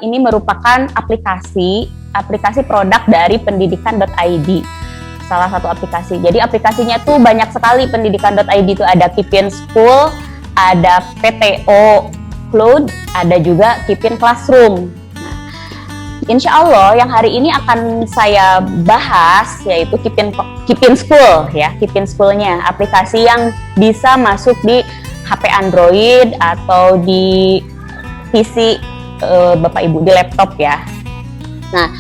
ini merupakan aplikasi produk dari pendidikan.id. Salah satu aplikasi. Jadi aplikasinya tuh banyak sekali. Pendidikan.id itu ada Kipin School, ada PTO Cloud, ada juga Kipin Classroom. Nah, insya Allah yang hari ini akan saya bahas yaitu Kipin School ya, Kipin School-nya, aplikasi yang bisa masuk di HP Android atau di PC Bapak Ibu, di laptop ya. Nah,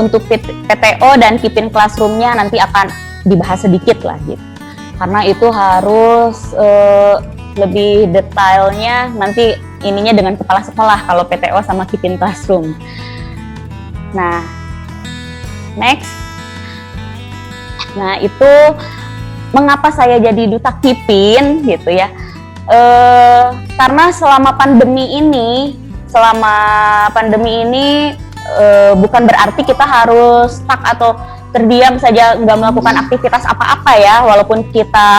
untuk PTO dan Kipin Classroom-nya nanti akan dibahas sedikit lah gitu. Karena itu harus lebih detailnya nanti ininya dengan kepala sekolah kalau PTO sama Kipin Classroom. Nah, next. Nah, itu mengapa saya jadi duta Kipin gitu ya. Karena selama pandemi ini bukan berarti kita harus stuck atau terdiam saja nggak melakukan aktivitas apa-apa ya, walaupun kita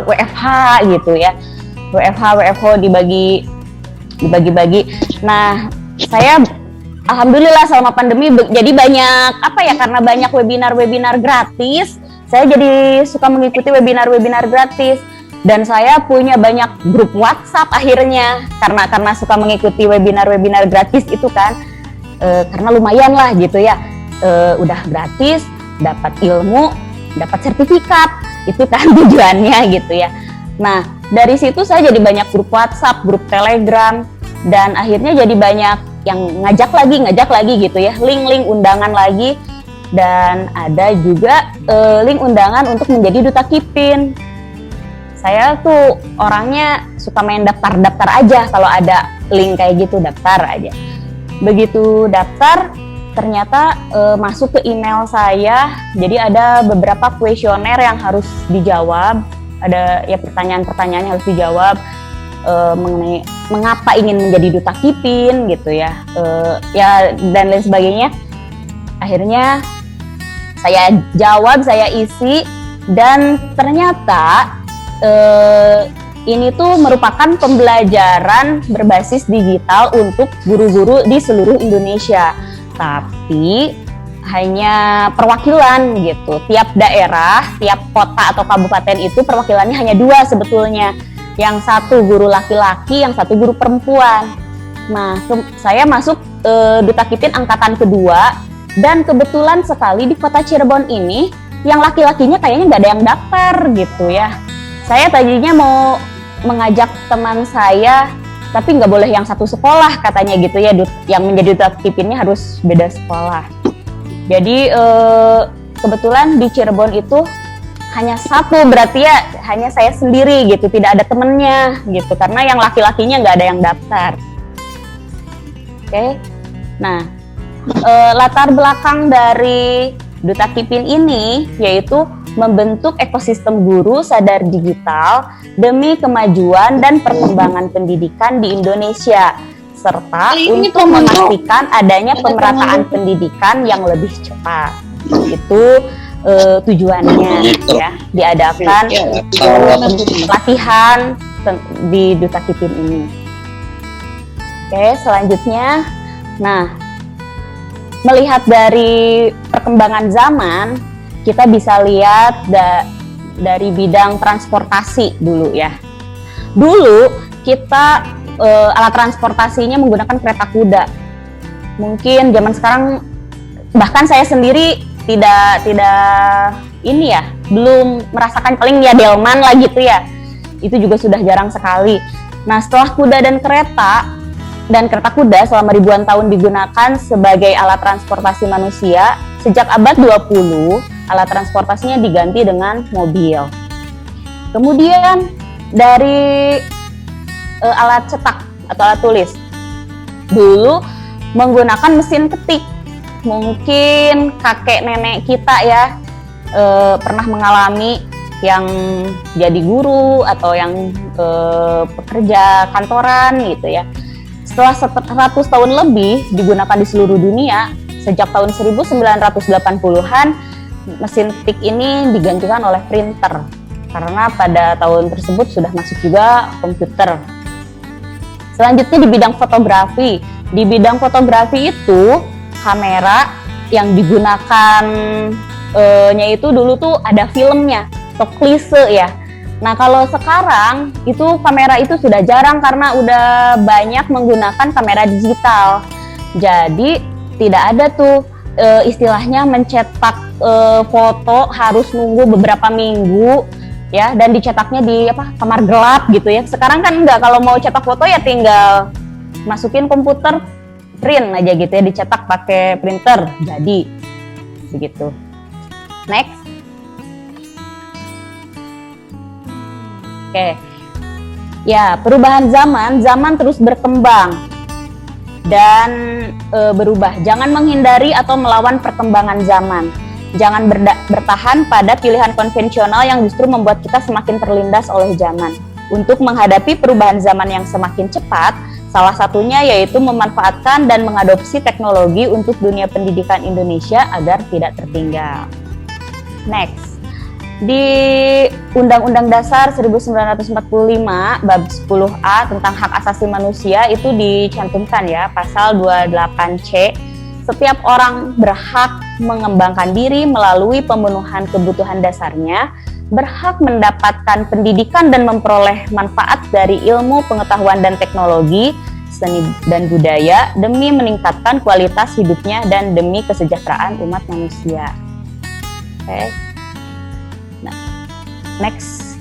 WFH gitu ya, WFH dibagi-bagi. Nah, saya alhamdulillah selama pandemi jadi banyak karena banyak webinar gratis, saya jadi suka mengikuti webinar gratis. Dan saya punya banyak grup WhatsApp akhirnya karena suka mengikuti webinar gratis itu kan, karena lumayan lah gitu ya, udah gratis, dapat ilmu, dapat sertifikat, itu kan tujuannya gitu ya. Nah, dari situ saya jadi banyak grup WhatsApp, grup Telegram, dan akhirnya jadi banyak yang ngajak lagi gitu ya, link undangan lagi, dan ada juga link undangan untuk menjadi duta Kipin. Saya tuh orangnya suka main daftar aja, kalau ada link kayak gitu daftar aja. Begitu daftar, ternyata masuk ke email saya, jadi ada beberapa kuesioner yang harus dijawab, ada ya pertanyaan-pertanyaan yang harus dijawab mengenai mengapa ingin menjadi duta Kipin gitu ya, ya dan lain sebagainya. Akhirnya saya jawab, saya isi, dan ternyata ini tuh merupakan pembelajaran berbasis digital untuk guru-guru di seluruh Indonesia. Tapi hanya perwakilan gitu. Tiap daerah, tiap kota atau kabupaten itu perwakilannya hanya 2 sebetulnya. Yang satu guru laki-laki, yang satu guru perempuan. Nah, saya masuk duta Kipin angkatan kedua, dan kebetulan sekali di kota Cirebon ini yang laki-lakinya kayaknya nggak ada yang daftar gitu ya. Saya tadinya mau mengajak teman saya, tapi nggak boleh yang satu sekolah katanya gitu ya, yang menjadi duta Kipinnya harus beda sekolah. Jadi kebetulan di Cirebon itu hanya satu, berarti ya hanya saya sendiri gitu, tidak ada temennya gitu, karena yang laki-lakinya nggak ada yang daftar. Oke. Nah, latar belakang dari duta Kipin ini yaitu membentuk ekosistem guru sadar digital demi kemajuan dan perkembangan pendidikan di Indonesia, serta untuk memastikan adanya pemerataan pendidikan yang lebih cepat. Itu tujuannya ya, diadakan pelatihan di duta Kipin ini. Oke, selanjutnya, nah, melihat dari perkembangan zaman, kita bisa lihat dari bidang transportasi dulu ya. Dulu kita alat transportasinya menggunakan kereta kuda. Mungkin zaman sekarang bahkan saya sendiri tidak ini ya, belum merasakan, paling ya delman lah gitu ya. Itu juga sudah jarang sekali. Nah, setelah kuda dan kereta kuda selama ribuan tahun digunakan sebagai alat transportasi manusia, sejak abad 20 alat transportasinya diganti dengan mobil. Kemudian dari alat cetak atau alat tulis, dulu menggunakan mesin ketik. Mungkin kakek nenek kita ya pernah mengalami yang jadi guru atau yang pekerja kantoran gitu ya. Setelah 100 tahun lebih digunakan di seluruh dunia, sejak tahun 1980-an mesin ketik ini digantikan oleh printer, karena pada tahun tersebut sudah masuk juga komputer. Selanjutnya di bidang fotografi. Di bidang fotografi itu kamera yang digunakan nya itu dulu tuh ada filmnya, atau klise ya. Nah kalau sekarang itu kamera itu sudah jarang karena udah banyak menggunakan kamera digital. Jadi tidak ada tuh istilahnya mencetak foto harus nunggu beberapa minggu ya, dan dicetaknya di kamar gelap gitu ya. Sekarang kan enggak, kalau mau cetak foto ya tinggal masukin komputer, print aja gitu ya, dicetak pakai printer, jadi begitu. Next. Oke. Ya, perubahan zaman terus berkembang dan berubah. Jangan menghindari atau melawan perkembangan zaman. Jangan bertahan pada pilihan konvensional yang justru membuat kita semakin terlindas oleh zaman. Untuk menghadapi perubahan zaman yang semakin cepat, salah satunya yaitu memanfaatkan dan mengadopsi teknologi untuk dunia pendidikan Indonesia agar tidak tertinggal. Next. Di Undang-Undang Dasar 1945 bab 10A tentang hak asasi manusia itu dicantumkan ya, pasal 28C. Setiap orang berhak mengembangkan diri melalui pemenuhan kebutuhan dasarnya, berhak mendapatkan pendidikan dan memperoleh manfaat dari ilmu, pengetahuan, dan teknologi, seni dan budaya demi meningkatkan kualitas hidupnya dan demi kesejahteraan umat manusia. Oke. Nah, next.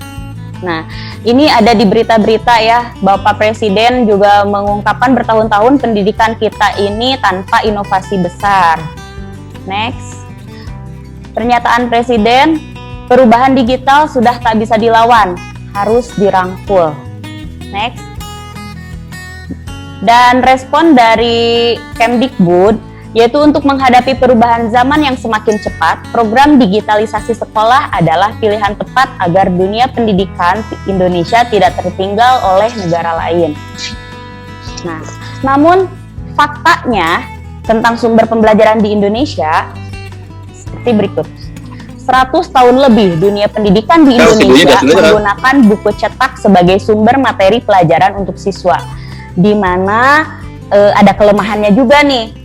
Nah, ini ada di berita-berita ya, Bapak Presiden juga mengungkapkan bertahun-tahun pendidikan kita ini tanpa inovasi besar. Next. Pernyataan Presiden, perubahan digital sudah tak bisa dilawan, harus dirangkul. Next. Dan respon dari Kemdikbud, yaitu untuk menghadapi perubahan zaman yang semakin cepat, program digitalisasi sekolah adalah pilihan tepat agar dunia pendidikan Indonesia tidak tertinggal oleh negara lain. Nah, namun faktanya tentang sumber pembelajaran di Indonesia seperti berikut. 100 tahun lebih dunia pendidikan di Indonesia menggunakan buku cetak sebagai sumber materi pelajaran untuk siswa, di mana ada kelemahannya juga nih.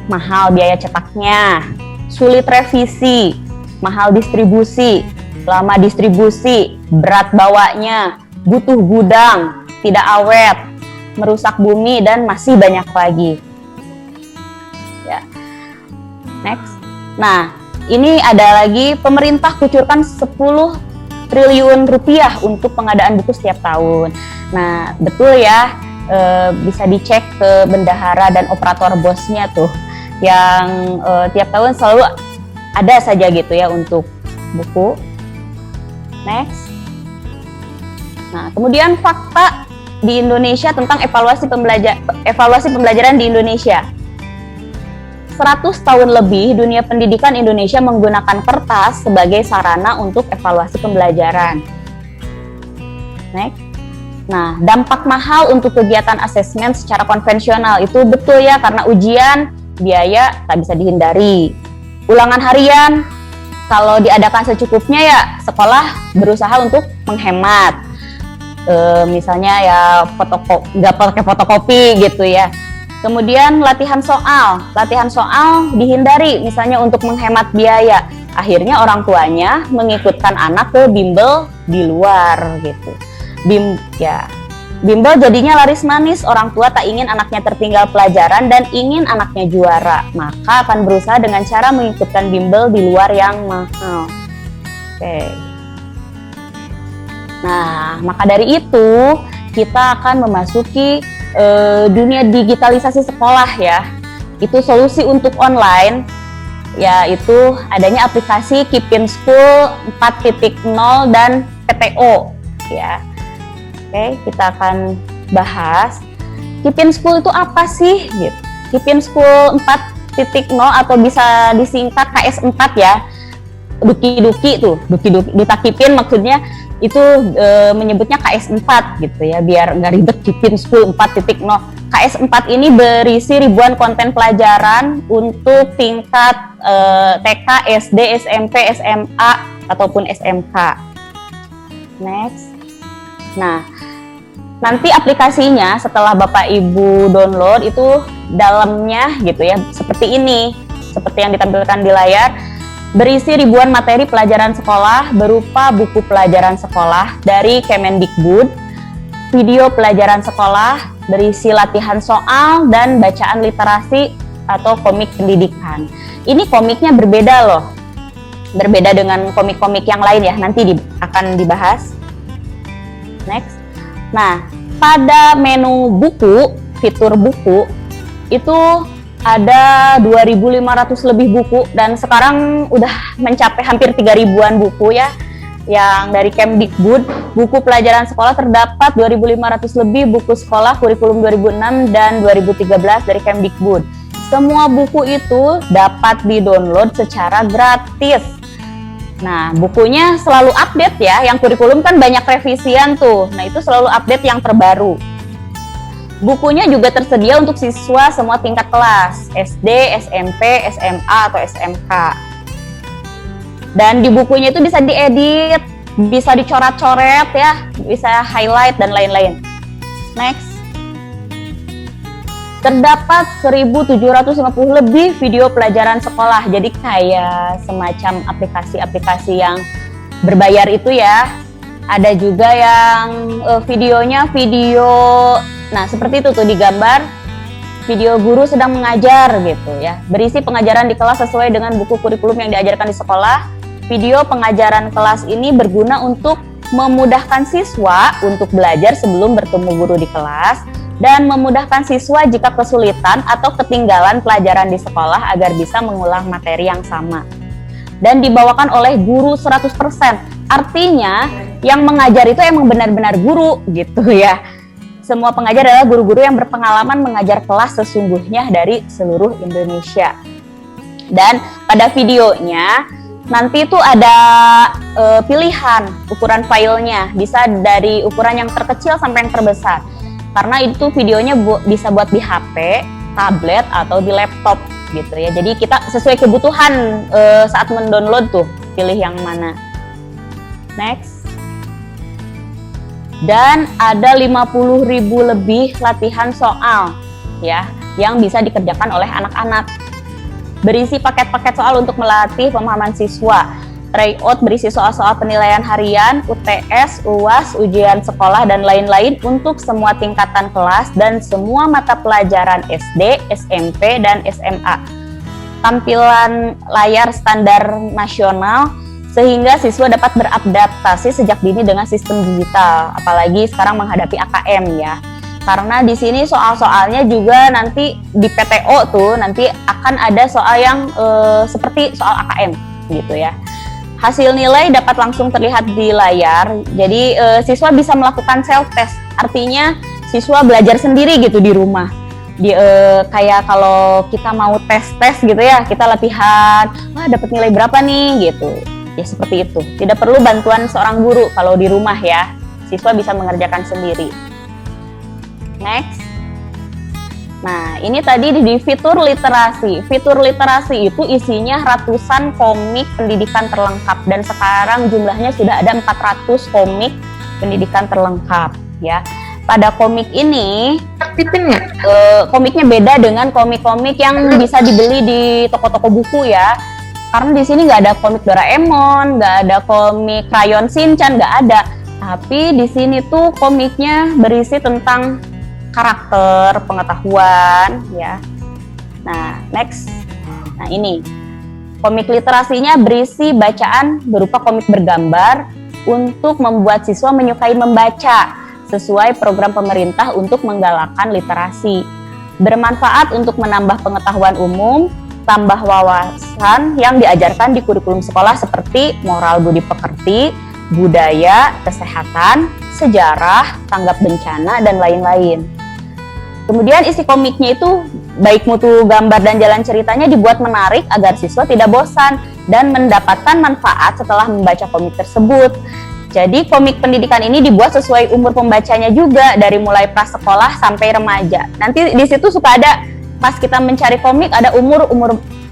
Mahal biaya cetaknya, sulit revisi, mahal distribusi, lama distribusi, berat bawanya, butuh gudang, tidak awet, merusak bumi, dan masih banyak lagi. Ya. Next. Nah, ini ada lagi, pemerintah kucurkan 10 triliun rupiah untuk pengadaan buku setiap tahun. Nah, betul ya, bisa dicek ke bendahara dan operator bosnya tuh, yang tiap tahun selalu ada saja gitu ya untuk buku. Next. Nah, kemudian fakta di Indonesia tentang evaluasi pembelajaran di Indonesia. 100 tahun lebih dunia pendidikan Indonesia menggunakan kertas sebagai sarana untuk evaluasi pembelajaran. Next. Nah, dampak mahal untuk kegiatan asesmen secara konvensional itu betul ya, karena ujian biaya tak bisa dihindari. Ulangan harian kalau diadakan secukupnya ya sekolah berusaha untuk menghemat. Misalnya ya nggak pakai fotokopi gitu ya. Kemudian latihan soal dihindari misalnya untuk menghemat biaya. Akhirnya orang tuanya mengikutkan anak ke bimbel di luar gitu. Bimbel jadinya laris manis, orang tua tak ingin anaknya tertinggal pelajaran dan ingin anaknya juara, maka akan berusaha dengan cara mengikutkan bimbel di luar yang mahal. Oke. Nah, maka dari itu kita akan memasuki dunia digitalisasi sekolah ya. Itu solusi untuk online, yaitu adanya aplikasi Keep in School 4.0 dan PTO ya. Oke, kita akan bahas Keep in School itu apa sih? Gitu. Keep in School 4.0 atau bisa disingkat KS4 ya. Duki-duki, Duta Kipin maksudnya itu menyebutnya KS4 gitu ya, biar nggak ribet. Keep in School 4.0. KS4 ini berisi ribuan konten pelajaran untuk tingkat TK, SD, SMP, SMA ataupun SMK. Next. Nah, Nanti aplikasinya setelah Bapak Ibu download itu dalamnya gitu ya, seperti ini, seperti yang ditampilkan di layar, berisi ribuan materi pelajaran sekolah berupa buku pelajaran sekolah dari Kemendikbud, video pelajaran sekolah, berisi latihan soal dan bacaan literasi atau komik pendidikan. Ini komiknya berbeda loh, berbeda dengan komik-komik yang lain ya, nanti akan dibahas. Next. Nah, pada menu buku, fitur buku, itu ada 2.500 lebih buku dan sekarang udah mencapai hampir 3.000-an buku ya. Yang dari Kemdikbud, buku pelajaran sekolah terdapat 2.500 lebih buku sekolah kurikulum 2006 dan 2013 dari Kemdikbud. Semua buku itu dapat di-download secara gratis. Nah, bukunya selalu update ya, yang kurikulum kan banyak revisian tuh. Nah, itu selalu update yang terbaru. Bukunya juga tersedia untuk siswa semua tingkat kelas, SD, SMP, SMA, atau SMK. Dan di bukunya itu bisa diedit, bisa dicoret-coret ya, bisa highlight dan lain-lain. Next. Terdapat 1.750 lebih video pelajaran sekolah, jadi kayak semacam aplikasi-aplikasi yang berbayar itu ya. Ada juga yang videonya video, nah seperti itu tuh digambar, video guru sedang mengajar gitu ya. Berisi pengajaran di kelas sesuai dengan buku kurikulum yang diajarkan di sekolah. Video pengajaran kelas ini berguna untuk memudahkan siswa untuk belajar sebelum bertemu guru di kelas, dan memudahkan siswa jika kesulitan atau ketinggalan pelajaran di sekolah agar bisa mengulang materi yang sama. Dan dibawakan oleh guru 100%. Artinya yang mengajar itu emang benar-benar guru gitu ya. Semua pengajar adalah guru-guru yang berpengalaman mengajar kelas sesungguhnya dari seluruh Indonesia. Dan pada videonya nanti itu ada pilihan ukuran filenya, bisa dari ukuran yang terkecil sampai yang terbesar. Karena itu videonya bisa buat di HP, tablet, atau di laptop gitu ya. Jadi kita sesuai kebutuhan saat mendownload tuh, pilih yang mana. Next. Dan ada 50.000 lebih latihan soal ya, yang bisa dikerjakan oleh anak-anak. Berisi paket-paket soal untuk melatih pemahaman siswa. Tryout berisi soal-soal penilaian harian, UTS, UAS, ujian sekolah, dan lain-lain untuk semua tingkatan kelas dan semua mata pelajaran SD, SMP, dan SMA. Tampilan layar standar nasional sehingga siswa dapat beradaptasi sejak dini dengan sistem digital, apalagi sekarang menghadapi AKM ya. Karena di sini soal-soalnya juga nanti di PTO tuh nanti akan ada soal yang seperti soal AKM gitu ya. Hasil nilai dapat langsung terlihat di layar, jadi siswa bisa melakukan self test, artinya siswa belajar sendiri gitu di rumah. Kayak kalau kita mau tes gitu ya, kita latihan, dapat nilai berapa nih gitu, ya seperti itu. Tidak perlu bantuan seorang guru kalau di rumah ya, siswa bisa mengerjakan sendiri. Next. Nah, ini tadi di fitur literasi. Fitur literasi itu isinya ratusan komik pendidikan terlengkap dan sekarang jumlahnya sudah ada 400 komik pendidikan terlengkap ya. Pada komik ini komiknya beda dengan komik-komik yang bisa dibeli di toko-toko buku ya. Karena di sini nggak ada komik Doraemon, nggak ada komik Crayon Shinchan, nggak ada. Tapi di sini tuh komiknya berisi tentang karakter, pengetahuan ya. Nah, next. Nah, ini. Komik literasinya berisi bacaan berupa komik bergambar untuk membuat siswa menyukai membaca sesuai program pemerintah untuk menggalakkan literasi. Bermanfaat untuk menambah pengetahuan umum, tambah wawasan yang diajarkan di kurikulum sekolah seperti moral budi pekerti, budaya, kesehatan, sejarah, tanggap bencana, dan lain-lain. Kemudian isi komiknya itu baik mutu gambar dan jalan ceritanya dibuat menarik agar siswa tidak bosan dan mendapatkan manfaat setelah membaca komik tersebut. Jadi komik pendidikan ini dibuat sesuai umur pembacanya juga, dari mulai prasekolah sampai remaja. Nanti di situ suka ada pas kita mencari komik ada umur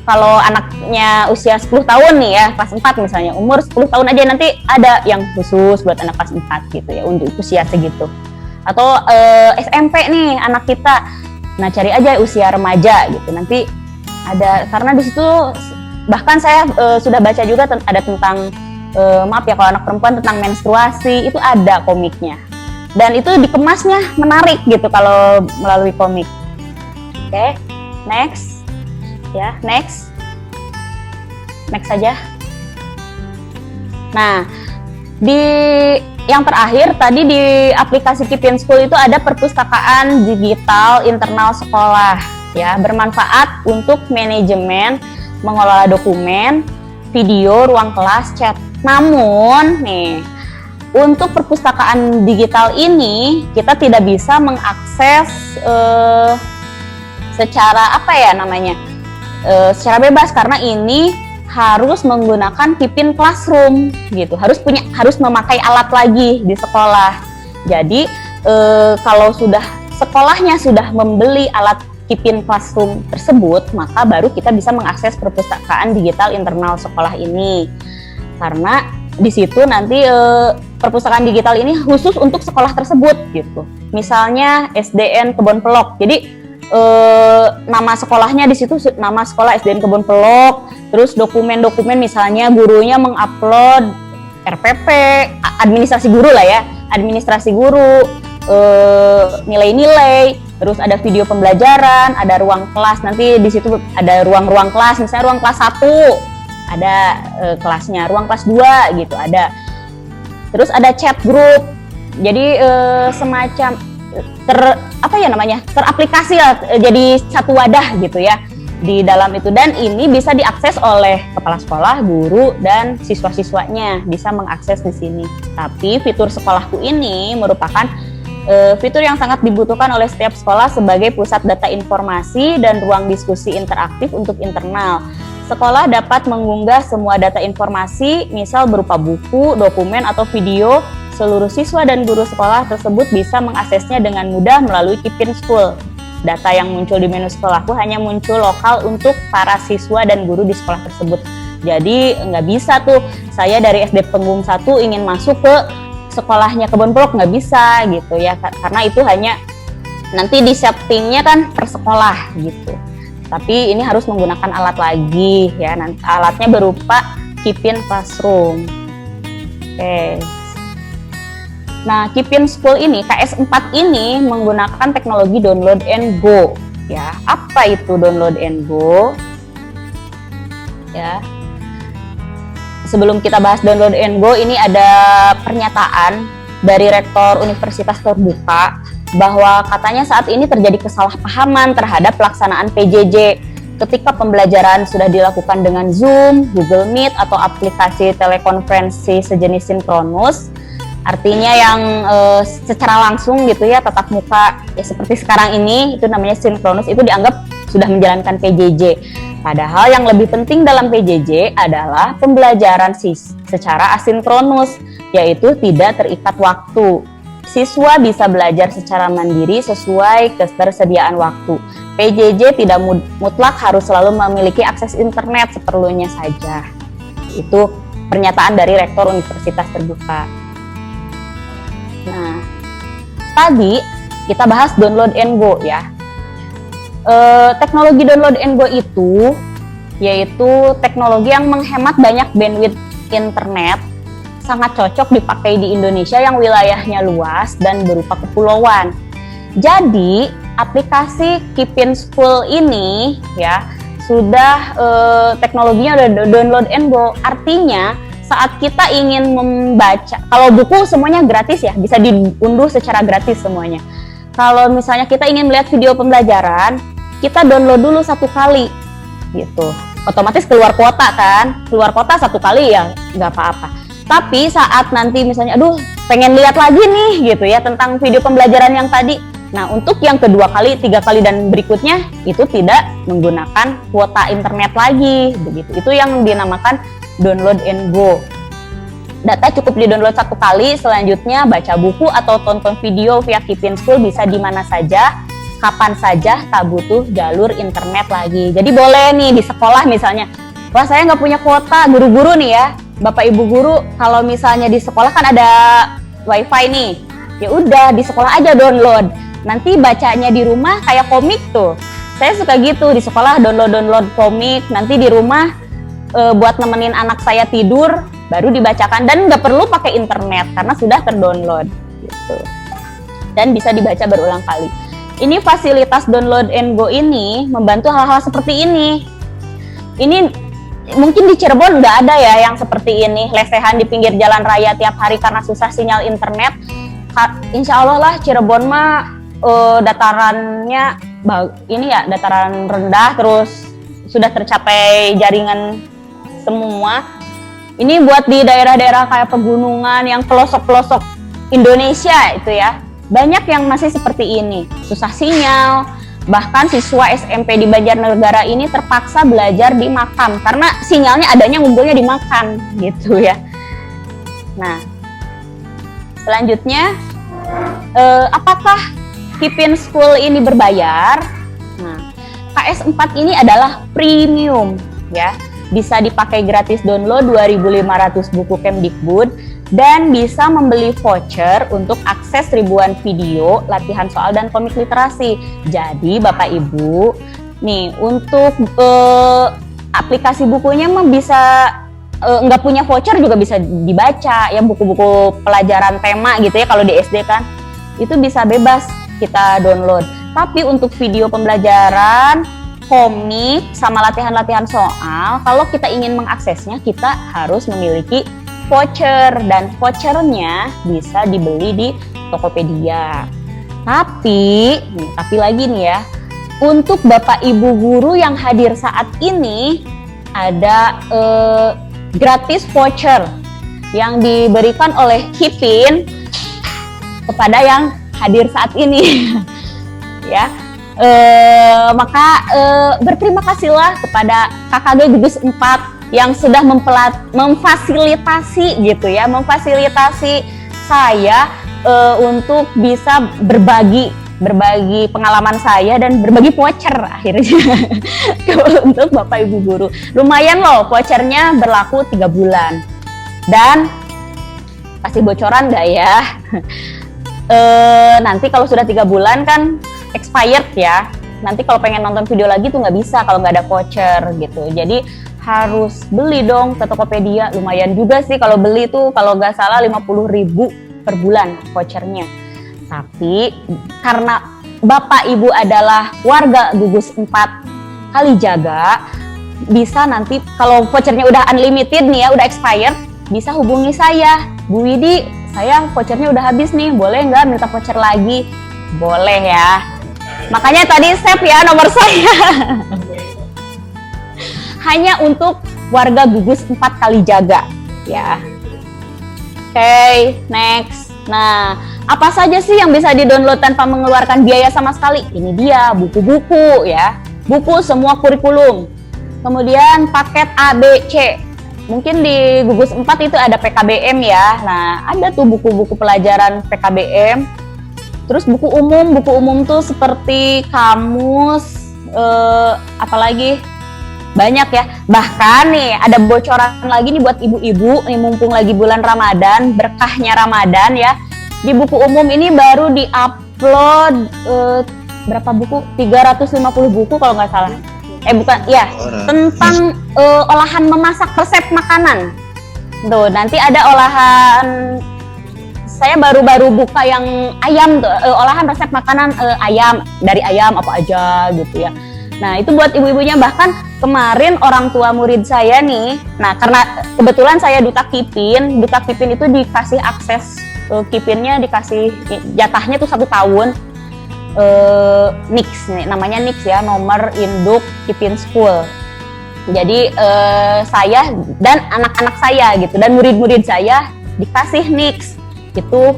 kalau anaknya usia 10 tahun nih ya, kelas 4 misalnya, umur 10 tahun aja nanti ada yang khusus buat anak kelas 4 gitu ya, untuk usia segitu. atau SMP nih anak kita. Nah, cari aja usia remaja gitu. Nanti ada, karena di situ bahkan saya sudah baca juga ada tentang maaf ya kalau anak perempuan, tentang menstruasi, itu ada komiknya. Dan itu dikemasnya menarik gitu kalau melalui komik. Oke, next. Ya, next saja. Nah, di yang terakhir tadi di aplikasi Keep in School itu ada perpustakaan digital internal sekolah ya, bermanfaat untuk manajemen, mengelola dokumen, video, ruang kelas, chat. Namun nih, untuk perpustakaan digital ini kita tidak bisa mengakses secara secara bebas, karena ini harus menggunakan Keep Classroom gitu. Harus memakai alat lagi di sekolah. Jadi kalau sekolahnya sudah membeli alat Keep Classroom tersebut, maka baru kita bisa mengakses perpustakaan digital internal sekolah ini. Karena di situ nanti perpustakaan digital ini khusus untuk sekolah tersebut gitu. Misalnya SDN Kebon Pelok. Jadi nama sekolahnya di situ nama sekolah SDN Kebon Pelok. Terus dokumen-dokumen misalnya gurunya mengupload RPP, administrasi guru lah ya, administrasi guru, nilai-nilai. Terus ada video pembelajaran, ada ruang kelas. Nanti di situ ada ruang-ruang kelas, misalnya ruang kelas 1 ada kelasnya, ruang kelas 2 gitu ada. Terus ada chat group. Jadi semacam teraplikasi lah, jadi satu wadah gitu ya di dalam itu, dan ini bisa diakses oleh kepala sekolah, guru, dan siswa-siswanya bisa mengakses di sini. Tapi fitur sekolahku ini merupakan fitur yang sangat dibutuhkan oleh setiap sekolah sebagai pusat data informasi dan ruang diskusi interaktif untuk internal. Sekolah dapat mengunggah semua data informasi, misal berupa buku, dokumen, atau video. Seluruh siswa dan guru sekolah tersebut bisa mengaksesnya dengan mudah melalui Keep in School. Data yang muncul di menu sekolahku hanya muncul lokal untuk para siswa dan guru di sekolah tersebut. Jadi nggak bisa tuh saya dari SD Penggung 1 ingin masuk ke sekolahnya Kebon Pelok, nggak bisa gitu ya, karena itu hanya nanti di settingnya kan per sekolah gitu. Tapi ini harus menggunakan alat lagi ya, nanti alatnya berupa Keep in Classroom. Oke. Nah, Keep in School ini, KS4 ini menggunakan teknologi download and go. Ya, apa itu download and go? Ya. Sebelum kita bahas download and go, ini ada pernyataan dari Rektor Universitas Terbuka bahwa katanya saat ini terjadi kesalahpahaman terhadap pelaksanaan PJJ ketika pembelajaran sudah dilakukan dengan Zoom, Google Meet, atau aplikasi telekonferensi sejenis sinkronus. Artinya yang secara langsung gitu ya, tatap muka ya seperti sekarang ini, itu namanya sinkronus, itu dianggap sudah menjalankan PJJ. Padahal yang lebih penting dalam PJJ adalah pembelajaran secara asinkronus, yaitu tidak terikat waktu. Siswa bisa belajar secara mandiri sesuai ketersediaan waktu. PJJ tidak mutlak harus selalu memiliki akses internet, seperlunya saja. Itu pernyataan dari Rektor Universitas Terbuka. Nah, tadi kita bahas download and go ya. Teknologi download and go itu yaitu teknologi yang menghemat banyak bandwidth internet, sangat cocok dipakai di Indonesia yang wilayahnya luas dan berupa kepulauan. Jadi, aplikasi Keep in School ini ya sudah teknologinya udah download and go. Artinya saat kita ingin membaca, kalau buku semuanya gratis ya, bisa diunduh secara gratis semuanya. Kalau misalnya kita ingin melihat video pembelajaran, kita download dulu 1 kali gitu. Otomatis keluar kuota kan, keluar kuota 1 kali ya nggak apa-apa. Tapi saat nanti misalnya, aduh pengen lihat lagi nih gitu ya tentang video pembelajaran yang tadi. Nah, untuk yang kedua kali, 3 kali dan berikutnya itu tidak menggunakan kuota internet lagi begitu. Itu yang dinamakan download and go. Data cukup di-download 1 kali, selanjutnya baca buku atau tonton video via Keep in School bisa di mana saja, kapan saja, tak butuh jalur internet lagi. Jadi boleh nih di sekolah misalnya, wah saya nggak punya kuota, guru-guru nih ya, Bapak Ibu guru, kalau misalnya di sekolah kan ada wifi nih, Ya udah di sekolah aja download. Nanti bacanya di rumah kayak komik tuh. Saya suka gitu, di sekolah download komik, nanti di rumah buat nemenin anak saya tidur baru dibacakan, dan nggak perlu pakai internet karena sudah terdownload gitu. Dan bisa dibaca berulang kali. Ini fasilitas download and go ini membantu hal-hal seperti ini. Ini mungkin di Cirebon nggak ada ya yang seperti ini, lesehan di pinggir jalan raya tiap hari karena susah sinyal internet. Insya Allah lah Cirebon mah datarannya ini ya, dataran rendah, terus sudah tercapai jaringan semua. Ini buat di daerah-daerah kayak pegunungan yang pelosok-pelosok Indonesia itu ya, banyak yang masih seperti ini, susah sinyal. Bahkan siswa SMP di Banjarnegara ini terpaksa belajar di makam karena sinyalnya adanya ngumpulnya di makam gitu ya. Nah, selanjutnya apakah Kipin School ini berbayar? Nah, KS4 ini adalah premium ya. Bisa dipakai gratis download 2.500 buku Kemdikbud dan bisa membeli voucher untuk akses ribuan video, latihan soal dan komik literasi. Jadi Bapak Ibu, nih untuk aplikasi bukunya mah bisa nggak punya voucher juga bisa dibaca ya, buku-buku pelajaran tema gitu ya kalau di SD kan. Itu bisa bebas kita download. Tapi untuk video pembelajaran, komik, sama latihan-latihan soal, kalau kita ingin mengaksesnya, kita harus memiliki voucher. Dan vouchernya bisa dibeli di Tokopedia. Tapi lagi nih ya, untuk Bapak Ibu guru yang hadir saat ini, ada gratis voucher yang diberikan oleh Kipin kepada yang hadir saat ini ya. Maka berterima kasihlah kepada KKG Gugus 4 yang sudah memfasilitasi gitu ya, memfasilitasi saya untuk bisa berbagi pengalaman saya dan berbagi voucher akhirnya untuk Bapak Ibu guru. Lumayan loh, vouchernya berlaku 3 bulan. Dan kasih bocoran nggak ya? Nanti kalau sudah 3 bulan kan expired ya. Nanti kalau pengen nonton video lagi tuh nggak bisa kalau nggak ada voucher gitu. Jadi harus beli dong ke Tokopedia. Lumayan juga sih kalau beli tuh, kalau nggak salah 50.000 per bulan vouchernya. Tapi karena Bapak Ibu adalah warga Gugus 4 Kalijaga, bisa nanti kalau vouchernya udah unlimited nih ya, udah expired, bisa hubungi saya, Bu Widi, saya vouchernya udah habis nih, boleh nggak minta voucher lagi? Boleh ya. Makanya tadi save ya nomor saya. Hanya untuk warga Gugus 4 Kalijaga ya. Oke, next. Nah, apa saja sih yang bisa di-download tanpa mengeluarkan biaya sama sekali? Ini dia, buku-buku ya. Buku semua kurikulum. Kemudian paket ABC. Mungkin di Gugus 4 itu ada PKBM ya. Nah, ada tuh buku-buku pelajaran PKBM. Terus buku umum tuh seperti kamus, apalagi banyak ya. Bahkan nih ada bocoran lagi nih buat ibu-ibu nih, mumpung lagi bulan Ramadan, berkahnya Ramadan ya. Di buku umum ini baru di-upload berapa buku? 350 buku kalau nggak salah. Bukan, ya, tentang olahan memasak resep makanan. Tuh, nanti ada olahan, saya baru-baru buka yang ayam tuh, olahan resep makanan ayam, dari ayam apa aja gitu ya. Nah, itu buat ibu-ibunya. Bahkan kemarin orang tua murid saya nih, nah karena kebetulan saya duta Kipin itu dikasih akses, Kipinnya dikasih jatahnya tuh 1 tahun. NIX nih, namanya NIX ya, nomor induk Kipin School. Jadi saya dan anak-anak saya gitu, dan murid-murid saya dikasih NIX. Itu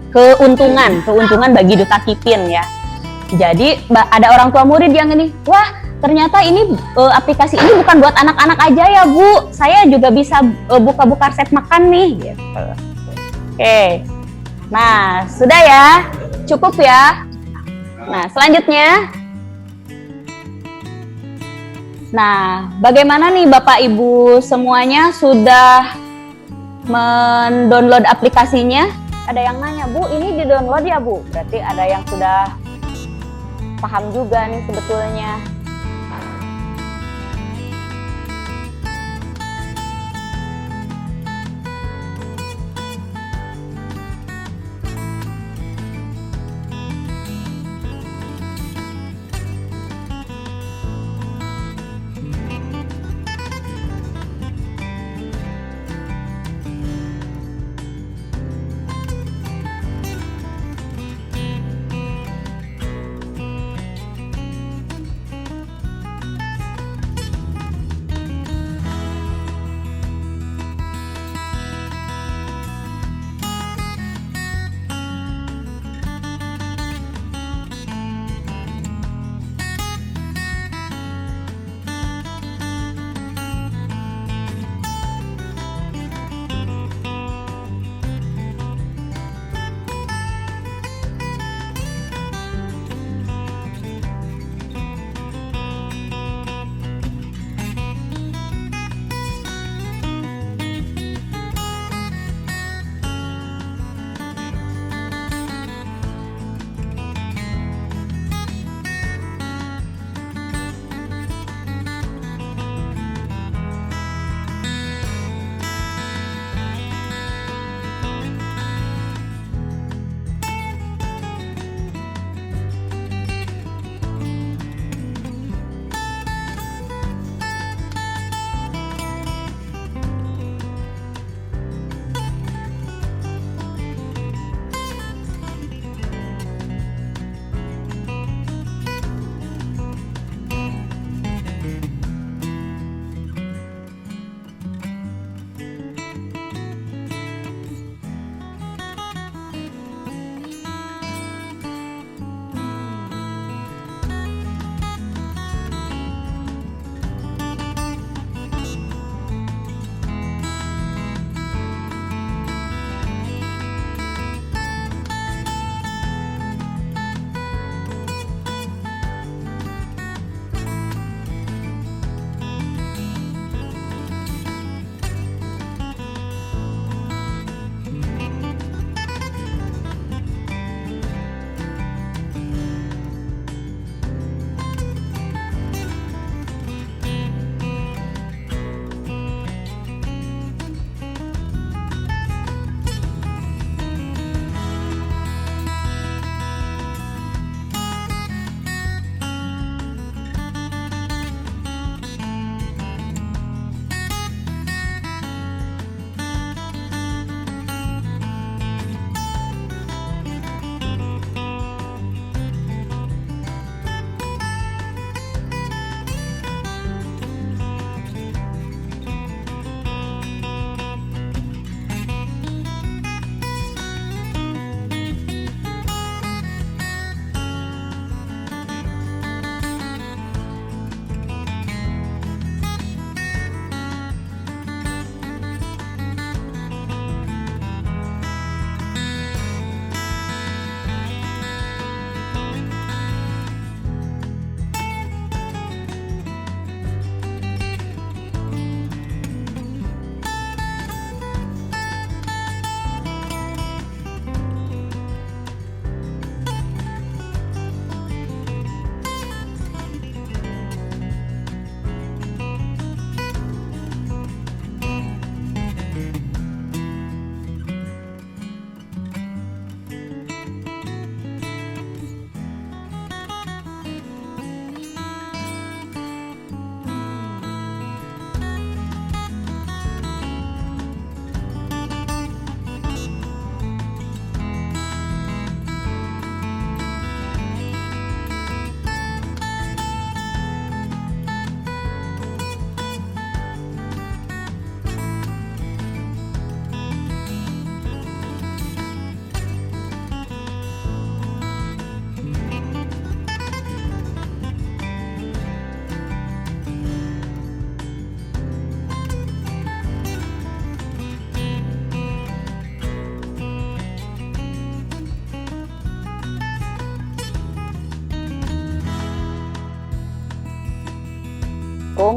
keuntungan bagi duta Kipin ya. Jadi ada orang tua murid yang ini, wah ternyata ini aplikasi ini bukan buat anak-anak aja ya Bu, saya juga bisa buka-buka resep makan nih gitu. Oke, nah sudah ya, cukup ya. Nah selanjutnya, nah bagaimana nih Bapak Ibu semuanya, sudah mendownload aplikasinya? ada yang nanya, Bu, ini di-download ya, Bu? Berarti ada yang sudah paham juga nih sebetulnya.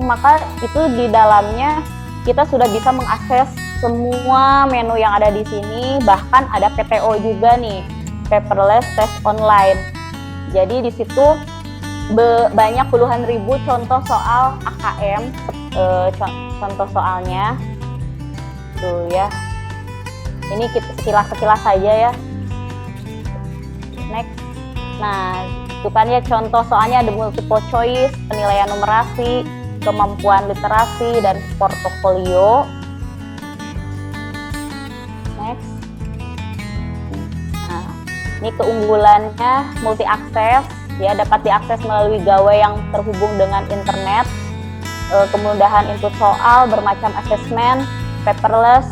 maka itu di dalamnya kita sudah bisa mengakses semua menu yang ada di sini, bahkan ada PTO juga nih, paperless test online. Jadi di situ banyak puluhan ribu contoh soal AKM, contoh soalnya tuh ya. Ini kita sekilas saja ya. Next. Nah, itu kan ya contoh soalnya ada multiple choice, penilaian numerasi, kemampuan literasi, dan portofolio. Next. Nah, ini keunggulannya multi akses, ya dapat diakses melalui gawai yang terhubung dengan internet, kemudahan input soal, bermacam asesmen, paperless.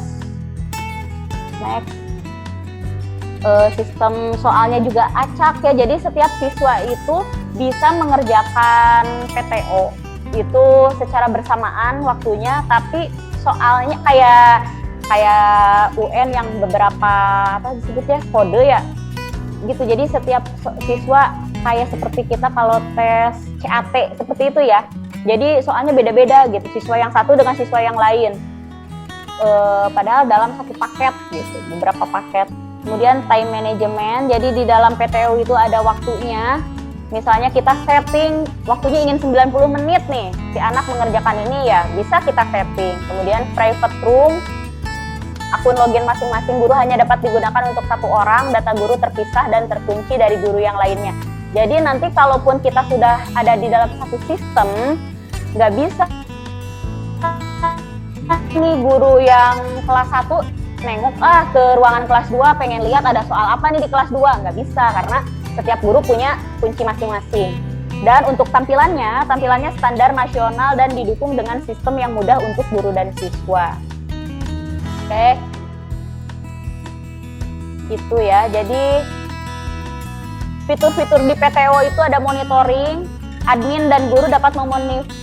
Next. Sistem soalnya juga acak ya, jadi setiap siswa itu bisa mengerjakan PTO itu secara bersamaan waktunya, tapi soalnya kayak UN yang beberapa apa disebutnya kode ya gitu. Jadi setiap siswa kayak seperti kita kalau tes CAT seperti itu ya, jadi soalnya beda-beda gitu, siswa yang satu dengan siswa yang lain, padahal dalam satu paket gitu, beberapa paket. Kemudian time management, jadi di dalam PTO itu ada waktunya. Misalnya kita setting waktunya ingin 90 menit nih, si anak mengerjakan ini ya, bisa kita setting. Kemudian private room, akun login masing-masing guru hanya dapat digunakan untuk satu orang, data guru terpisah dan terkunci dari guru yang lainnya. Jadi nanti kalaupun kita sudah ada di dalam satu sistem, nggak bisa nih guru yang kelas 1 nengok ke ruangan kelas 2 pengen lihat ada soal apa nih di kelas 2, nggak bisa karena setiap guru punya kunci masing-masing. Dan untuk tampilannya standar nasional dan didukung dengan sistem yang mudah untuk guru dan siswa. Oke, itu ya. Jadi fitur-fitur di PTO itu ada monitoring, admin dan guru dapat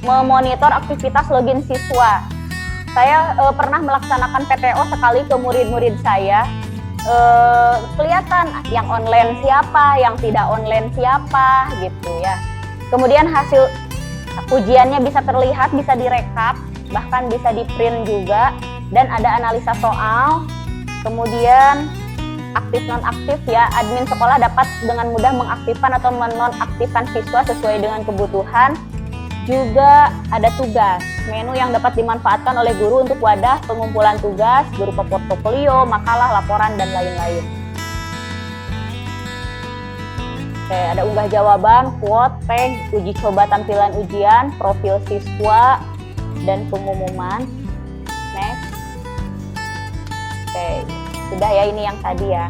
memonitor aktivitas login siswa. Saya pernah melaksanakan PTO sekali ke murid-murid saya, kelihatan yang online siapa, yang tidak online siapa gitu ya. Kemudian hasil ujiannya bisa terlihat, bisa direkap, bahkan bisa di print juga, dan ada analisa soal. Kemudian aktif non-aktif ya, admin sekolah dapat dengan mudah mengaktifkan atau menonaktifkan siswa sesuai dengan kebutuhan. Juga ada tugas, menu yang dapat dimanfaatkan oleh guru untuk wadah pengumpulan tugas berupa portofolio, makalah, laporan, dan lain-lain. Oke, ada unggah jawaban, quote, tag, uji coba tampilan ujian, profil siswa, dan pengumuman. Next. Oke, sudah ya, ini yang tadi ya.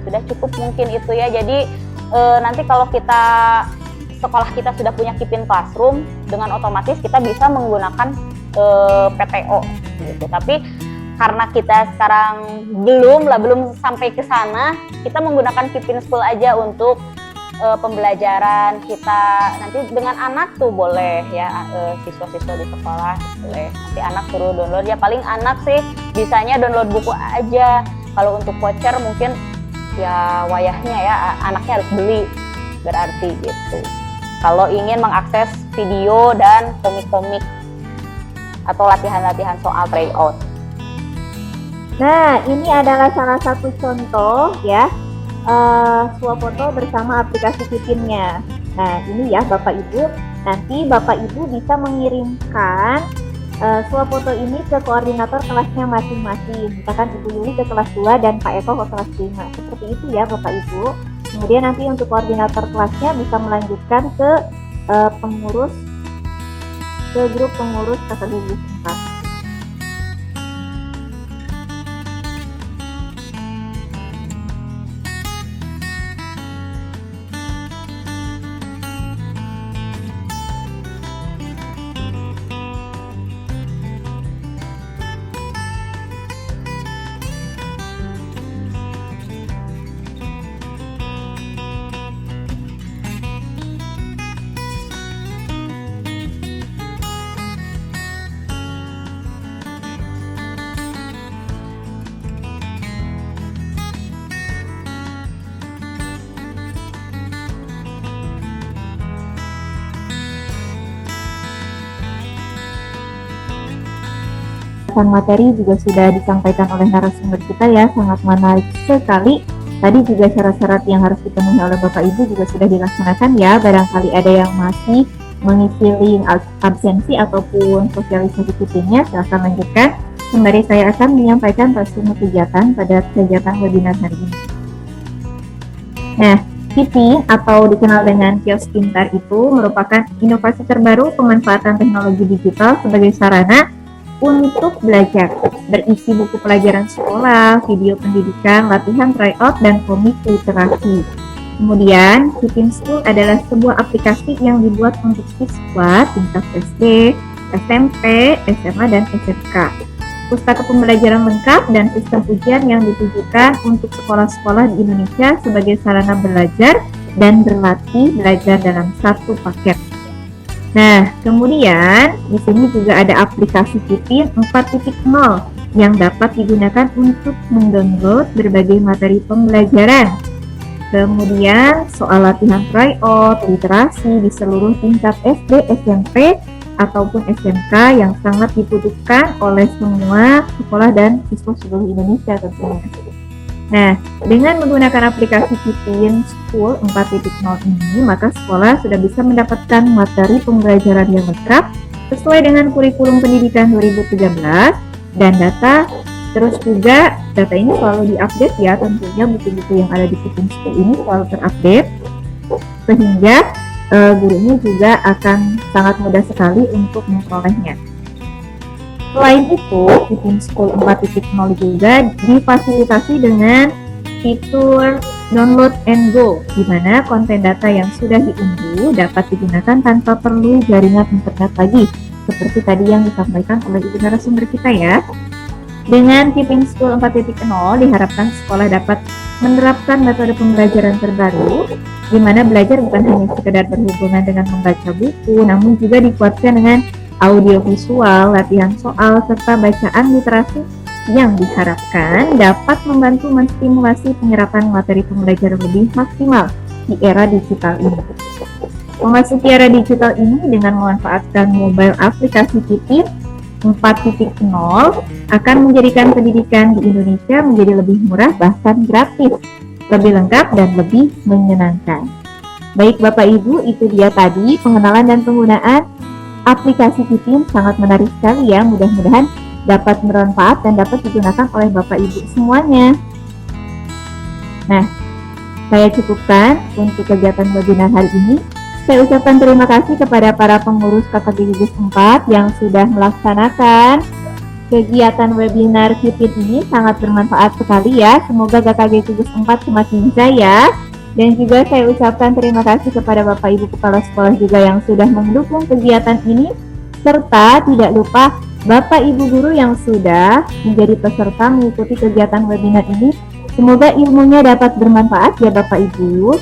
Sudah cukup mungkin itu ya. Jadi nanti kalau sekolah kita sudah punya Keep in Classroom, dengan otomatis kita bisa menggunakan PTO gitu. Tapi karena kita sekarang belum sampai ke sana, kita menggunakan Keep in School aja untuk pembelajaran kita nanti dengan anak tuh boleh ya, siswa-siswa di sekolah boleh. Nanti anak suruh download ya, paling anak sih bisanya download buku aja. Kalau untuk voucher mungkin ya wayahnya ya anaknya harus beli berarti gitu. Kalau ingin mengakses video dan komik-komik atau latihan-latihan soal tryout. Nah, ini adalah salah satu contoh ya, swafoto bersama aplikasi Pipinnya. Nah, ini ya Bapak Ibu, nanti Bapak Ibu bisa mengirimkan swafoto ini ke koordinator kelasnya masing-masing. Misalkan Ibu Yuli ke kelas 2 dan Pak Eko ke kelas 5. Seperti itu ya Bapak Ibu. Kemudian nanti untuk koordinator kelasnya bisa melanjutkan ke grup pengurus kategori 4. pembahasan materi juga sudah disampaikan oleh narasumber kita ya, sangat menarik sekali. Tadi juga syarat-syarat yang harus dipenuhi oleh Bapak Ibu juga sudah dilaksanakan ya. Barangkali ada yang masih mengisi link absensi ataupun sosialisasi kipinya, silahkan lanjutkan. Sembari saya akan menyampaikan resume kegiatan pada kegiatan webinar hari ini. Nah, Kiping atau dikenal dengan kios pintar itu merupakan inovasi terbaru pemanfaatan teknologi digital sebagai sarana untuk belajar. Berisi buku pelajaran sekolah, video pendidikan, latihan tryout, dan komik literasi. Kemudian, Kiping School adalah sebuah aplikasi yang dibuat untuk siswa tingkat SD, SMP, SMA, dan SMK. Pustaka pembelajaran lengkap dan sistem ujian yang ditujukan untuk sekolah-sekolah di Indonesia sebagai sarana belajar dan berlatih belajar dalam satu paket. Nah, kemudian di sini juga ada aplikasi Kiping 4.0 yang dapat digunakan untuk mendownload berbagai materi pembelajaran. Kemudian soal latihan tryout, literasi di seluruh tingkat SD, SMP, ataupun SMK yang sangat dibutuhkan oleh semua sekolah dan siswa seluruh Indonesia tentunya. Nah, dengan menggunakan aplikasi Kiping School 4.0 ini, maka sekolah sudah bisa mendapatkan materi pembelajaran yang lengkap sesuai dengan kurikulum pendidikan 2013 dan data. Terus juga data ini selalu diupdate ya, tentunya buku-buku yang ada di Kiping School ini selalu terupdate sehingga gurunya juga akan sangat mudah sekali untuk memperolehnya. Selain itu, Kiping School 4.0 juga difasilitasi dengan fitur download and go, di mana konten data yang sudah diunduh dapat digunakan tanpa perlu jaringan internet lagi, seperti tadi yang disampaikan oleh ibu narasumber kita ya. Dengan Kiping School 4.0 diharapkan sekolah dapat menerapkan metode pembelajaran terbaru, di mana belajar bukan hanya sekedar berhubungan dengan membaca buku, namun juga dikuatkan dengan audio visual, latihan soal, serta bacaan literasi yang diharapkan dapat membantu menstimulasi penyerapan materi pembelajaran lebih maksimal di era digital ini. Memasuki era digital ini dengan memanfaatkan mobile aplikasi Kiping 4.0 akan menjadikan pendidikan di Indonesia menjadi lebih murah bahkan gratis, lebih lengkap dan lebih menyenangkan. Baik Bapak Ibu, itu dia tadi pengenalan dan penggunaan aplikasi Kiping, sangat menarik sekali ya, mudah-mudahan dapat bermanfaat dan dapat digunakan oleh Bapak Ibu semuanya. Nah, saya cukupkan untuk kegiatan webinar hari ini. Saya ucapkan terima kasih kepada para pengurus KKG Gugus 4 yang sudah melaksanakan kegiatan webinar Kiping ini, sangat bermanfaat sekali ya. Semoga KKG Gugus 4 semakin jaya. Dan juga saya ucapkan terima kasih kepada Bapak Ibu Kepala Sekolah juga yang sudah mendukung kegiatan ini, serta tidak lupa Bapak Ibu Guru yang sudah menjadi peserta mengikuti kegiatan webinar ini. Semoga ilmunya dapat bermanfaat ya Bapak Ibu.